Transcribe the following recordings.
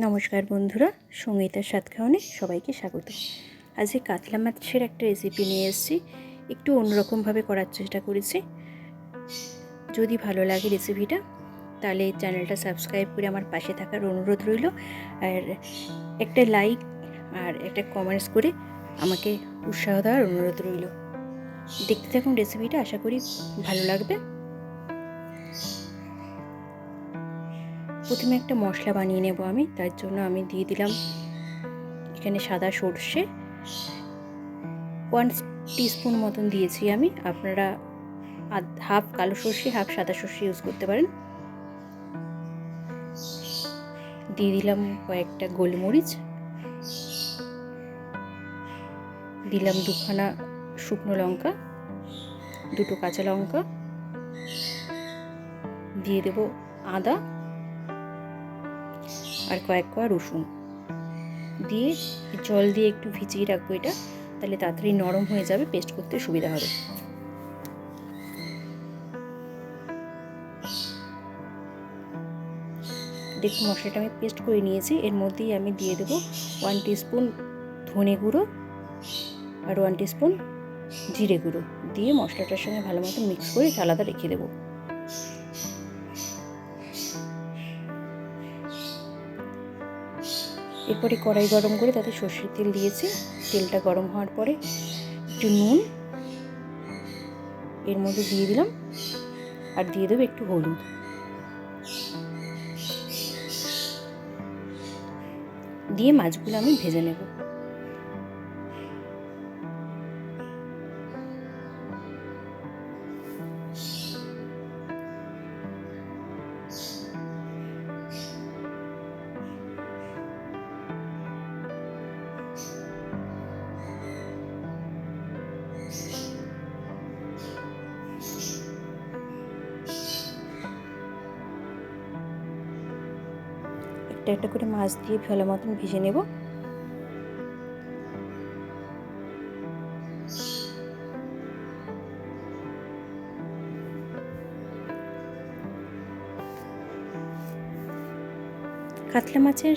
নমস্কার বন্ধুরা, সঙ্গীতার স্বাদ খাওয়ানে সবাইকে স্বাগত। আজকে কাতলা মাছের একটা রেসিপি নিয়ে এসেছি। একটু অন্যরকমভাবে করার চেষ্টা করেছি। যদি ভালো লাগে রেসিপিটা তাহলে চ্যানেলটা সাবস্ক্রাইব করে আমার পাশে থাকার অনুরোধ রইল। আর একটা লাইক আর একটা কমেন্টস করে আমাকে উৎসাহ দেওয়ার অনুরোধ রইল। দেখতে থাকুন রেসিপিটা, আশা করি ভালো লাগবে। প্রথমে একটা মশলা বানিয়ে নেব আমি। তার জন্য আমি দিয়ে দিলাম এখানে সাদা সর্ষে 1 টিস্পুন মতন দিয়েছি আমি। আপনারা হাফ কালো সর্ষে হাফ সাদা সর্ষে ইউজ করতে পারেন। দিয়ে দিলাম কয়েকটা গোলমরিচ, দিলাম দুখানা শুকনো লঙ্কা, দুটো কাঁচা লঙ্কা, দিয়ে দেব আদা আর কয়েক কোয়া রসুন। দিয়ে জল দিয়ে একটু ভিজিয়ে রাখবো এটা, তাহলে তাড়াতাড়ি নরম হয়ে যাবে, পেস্ট করতে সুবিধা হবে। দেখুন মশলাটা আমি পেস্ট করে নিয়েছি। এর মধ্যেই আমি দিয়ে দেবো 1 টিস্পুন ধনে গুঁড়ো আর 1 টিস্পুন জিরে গুঁড়ো। দিয়ে মশলাটার সঙ্গে ভালো মতো মিক্স করে আলাদা রেখে দেবো। এরপরে কড়াই গরম করে তাতে সর্ষের তেল দিয়েছি। তেলটা গরম হওয়ার পরে একটু নুন এর মধ্যে দিয়ে দিলাম, আর দিয়ে দেবো একটু হলুদ। দিয়ে মাছগুলো আমি ভেজে নেব। একটা একটা করে মাছ দিয়ে ভালো মতন ভেজে নেব। কাতলা মাছের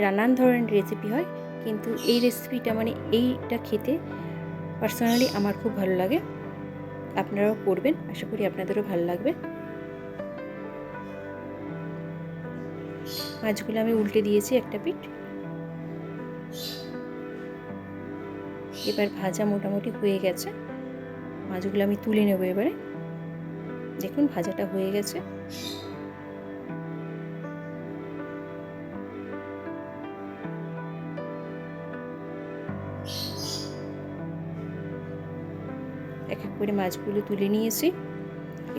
নানান ধরনের রেসিপি হয়, কিন্তু এই রেসিপিটা এইটা খেতে পার্সোনালি আমার খুব ভালো লাগে। আপনারাও করবেন, আশা করি আপনাদেরও ভালো লাগবে। মাছগুলো আমি উল্টে দিয়েছি একটা পিঠ। এবার ভাজা মোটামুটি হয়ে গেছে। মাছগুলো আমি তুলে নেব এবারে। দেখুন ভাজাটা হয়ে গেছে। এক এক করে মাছগুলো তুলে নিয়েছি।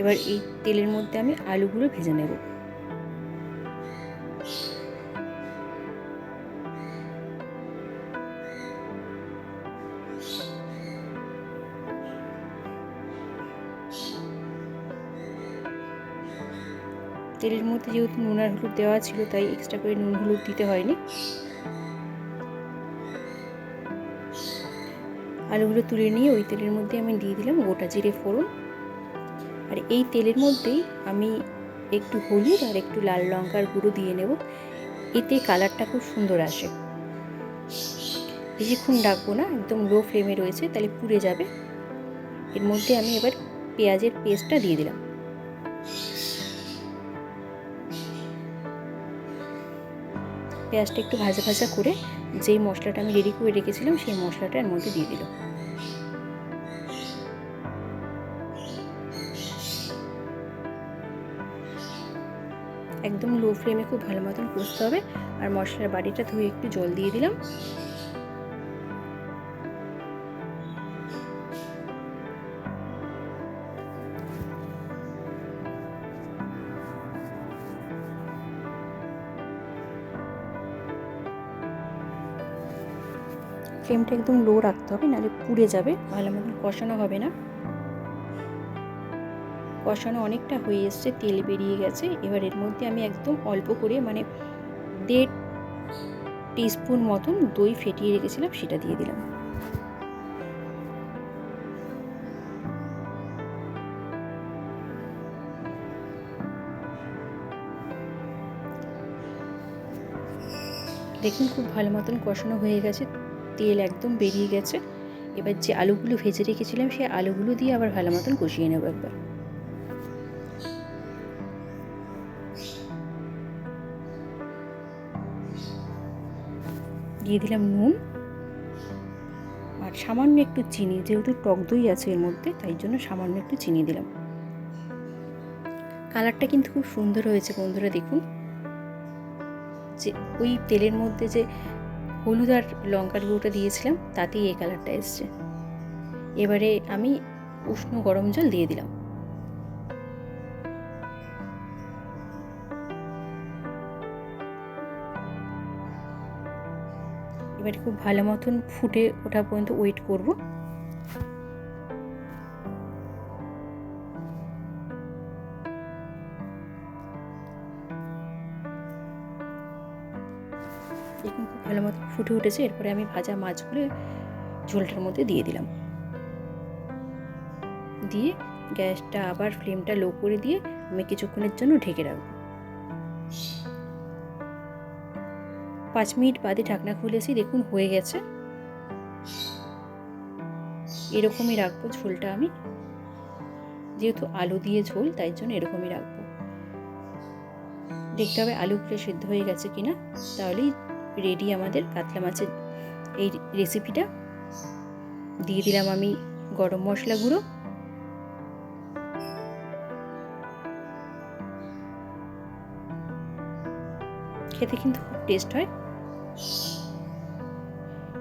এবার এই তেলের মধ্যে আমি আলুগুলো ভেজে নেব। তেলের মধ্যে যেহেতু নুন আর হলুদ দেওয়া ছিল, তাই এক্সট্রা করে নুন হলুদ দিতে হয়নি। আলুগুলো তুলে নিয়ে ওই তেলের মধ্যে আমি দিয়ে দিলাম গোটা জিরে ফোড়ন। আর এই তেলের মধ্যেই আমি একটু হলুদ আর একটু লাল লঙ্কার গুঁড়ো দিয়ে নেব। এতে কালারটা খুব সুন্দর আসে। বেশিক্ষণ ডাকবো না, একদম লো ফ্লেমে রয়েছে, তাহলে পুড়ে যাবে। এর মধ্যে আমি এবার পেঁয়াজের পেস্টটা দিয়ে দিলাম। পেঁয়াজটা একটু ভাজা ভাজা করে যেই মশলাটা আমি রেডি করে রেখেছিলাম সেই মশলাটা এর মধ্যে দিয়ে দিলাম। একদম লো ফ্লেমে খুব ভালো মতন কষতে হবে। আর মশলার বাটিটা ধুয়ে একটু জল দিয়ে দিলাম। ফ্লেমটা একদম লো রাখতে হবে, নাহলে পুড়ে যাবে, ভালো মতন কষানো হবে না। কষানো অনেকটা হয়ে এসছে, তেল বেরিয়ে গেছে। এবার এর মধ্যে আমি একদম অল্প করে 1.5 টিস্পুন মতন দই ফেটিয়ে রেখেছিলাম, সেটা দিয়ে দিলাম। দেখুন খুব ভালো মতন কষানো হয়ে গেছে, তেল একদম বেরিয়ে গেছে। এবার যে আলুগুলো ভেজে রেখেছিলাম সেই আলুগুলো দিয়ে আবার ভালো মতন কষিয়ে নেব একবার। দিয়ে দিলাম নুন আর সামান্য একটু চিনি, যেহেতু টক দই আছে এর মধ্যে তাই জন্য সামান্য একটু চিনি দিলাম। কালারটা কিন্তু খুব সুন্দর হয়েছে বন্ধুরা, দেখুন যে ওই তেলের মধ্যে যে হলুদ আর লঙ্কার গুঁড়োটা দিয়েছিলাম তাতেই এই কালারটা এসছে। এবারে আমি উষ্ণ গরম জল দিয়ে দিলাম। এবারে খুব ভালো মতন ফুটে ওঠা পর্যন্ত ওয়েট করব। দেখুন খুব ভালো মতো ফুটে উঠেছে। এরপরে আমি ভাজা মাছগুলো ঝোলটার মধ্যে দিয়ে দিলাম। দিয়ে গ্যাসটা আবার ফ্লেমটা লো করে দিয়ে আমি কিছুক্ষণের জন্য ঢেকে রাখবো। 5 মিনিট বাদে ঢাকনা খুলেছি, দেখুন হয়ে গেছে। এরকমই রাখবো ঝোলটা আমি, যেহেতু আলু দিয়ে ঝোল তাই জন্য এরকমই রাখবো। দেখতে হবে আলুগুলো সেদ্ধ হয়ে গেছে কিনা, তাহলেই রেডি আমাদের কাতলা মাছের এই রেসিপিটা। দিয়ে দিলাম আমি গরম মশলা গুঁড়ো, খেতে কিন্তু খুব টেস্ট হয়।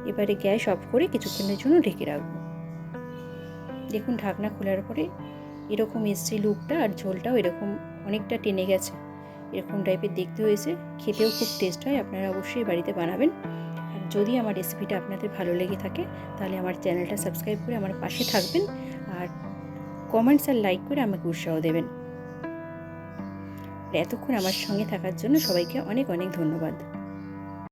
এবারে গ্যাস অফ করে কিছুক্ষণের জন্য ঢেকে রাখবো। দেখুন ঢাকনা খোলার পরে এরকম এসছে লুকটা, আর ঝোলটাও এরকম অনেকটা টেনে গেছে, এরকম টাইপের দেখতে হয়েছে। খেতেও খুব টেস্ট হয়, আপনারা অবশ্যই বাড়িতে বানাবেন। আর যদি আমার রেসিপিটা আপনাদের ভালো লেগে থাকে তাহলে আমার চ্যানেলটা সাবস্ক্রাইব করে আমার পাশে থাকবেন, আর কমেন্টস আর লাইক করে আমাকে উৎসাহ দেবেন। এতক্ষণ আমার সঙ্গে থাকার জন্য সবাইকে অনেক অনেক ধন্যবাদ।